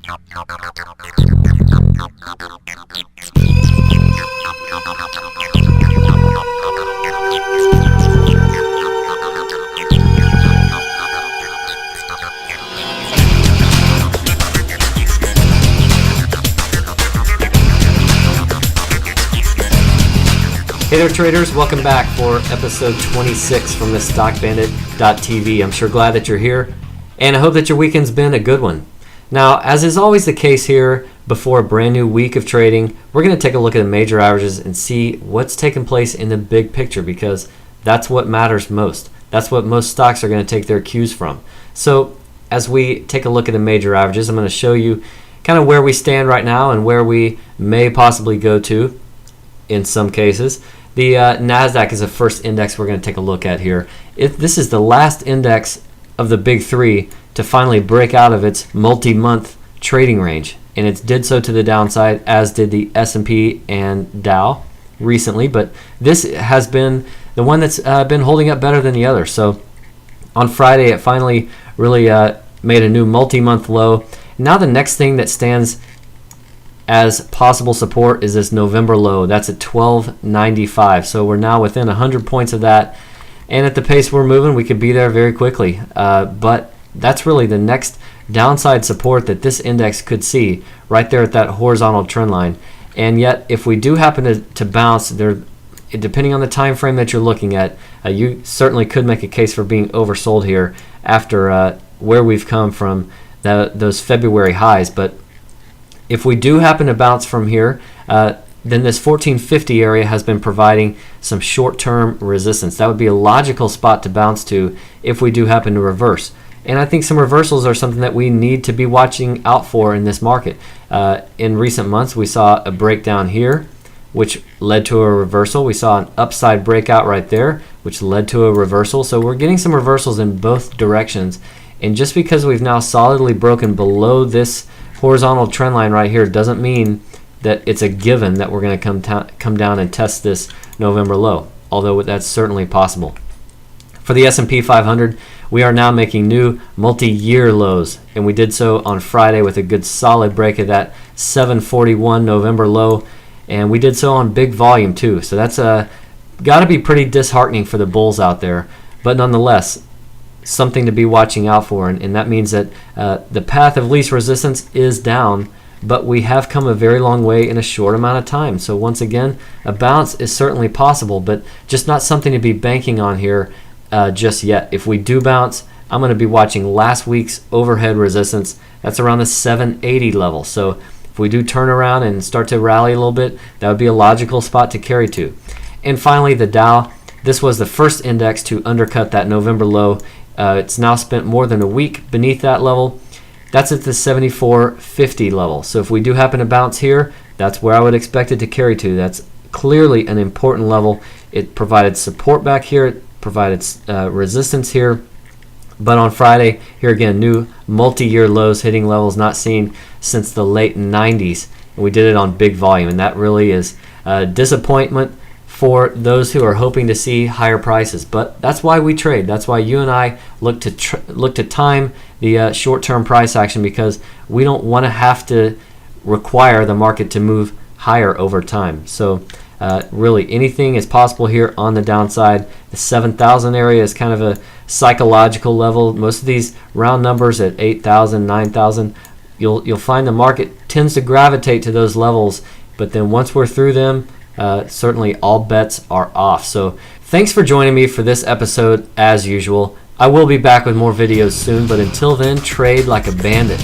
Hey there traders, welcome back for episode 26 from the StockBandit.tv. I'm sure glad that you're here, and I hope that your weekend's been a good one. Now, as is always the case here before a brand new week of trading, we're going to take a look at the major averages and see what's taking place in the big picture, because that's what matters most. That's what most stocks are going to take their cues from. So as we take a look at the major averages, I'm going to show you kind of where we stand right now and where we may possibly go to in some cases. The NASDAQ is the first index we're going to take a look at here. This is the last index of the big three to finally break out of its multi-month trading range, and it did so to the downside, as did the S&P and Dow recently, but this has been the one that's been holding up better than the other. So on Friday it finally really made a new multi-month low. Now the next thing that stands as possible support is this November low. That's at 1295. So we're now within 100 points of that, and at the pace we're moving, we could be there very quickly. But that's really the next downside support that this index could see, right there at that horizontal trend line. And yet, if we do happen to bounce there, depending on the time frame that you're looking at, you certainly could make a case for being oversold here after where we've come from those February highs. But if we do happen to bounce from here, then this 1450 area has been providing some short-term resistance. That would be a logical spot to bounce to if we do happen to reverse. And I think some reversals are something that we need to be watching out for in this market. In recent months, we saw a breakdown here, which led to a reversal. We saw an upside breakout right there, which led to a reversal. So we're getting some reversals in both directions. And just because we've now solidly broken below this horizontal trend line right here doesn't mean that it's a given that we're going to come down and test this November low, although that's certainly possible. For the S&P 500, we are now making new multi-year lows, and we did so on Friday with a good solid break of that 741 November low, and we did so on big volume too. So that's got to be pretty disheartening for the bulls out there, but nonetheless something to be watching out for, and that means that the path of least resistance is down, but we have come a very long way in a short amount of time. So once again, a bounce is certainly possible, but just not something to be banking on here just yet. If we do bounce, I'm going to be watching last week's overhead resistance. That's around the 780 level. So if we do turn around and start to rally a little bit, that would be a logical spot to carry to. And finally, the Dow. This was the first index to undercut that November low. It's now spent more than a week beneath that level. That's at the 7450 level. So if we do happen to bounce here, that's where I would expect it to carry to. That's clearly an important level. It provided support back here. It provided resistance here. But on Friday, here again, new multi-year lows, hitting levels not seen since the late 90s. And we did it on big volume, and that really is disappointment for those who are hoping to see higher prices. But that's why we trade. That's why you and I look to time the short-term price action, because we don't want to have to require the market to move higher over time. So really anything is possible here on the downside. The 7,000 area is kind of a psychological level. Most of these round numbers at 8,000, 9,000, you'll find the market tends to gravitate to those levels, but then once we're through them, certainly all bets are off. So thanks for joining me for this episode as usual. I will be back with more videos soon, but until then, trade like a bandit.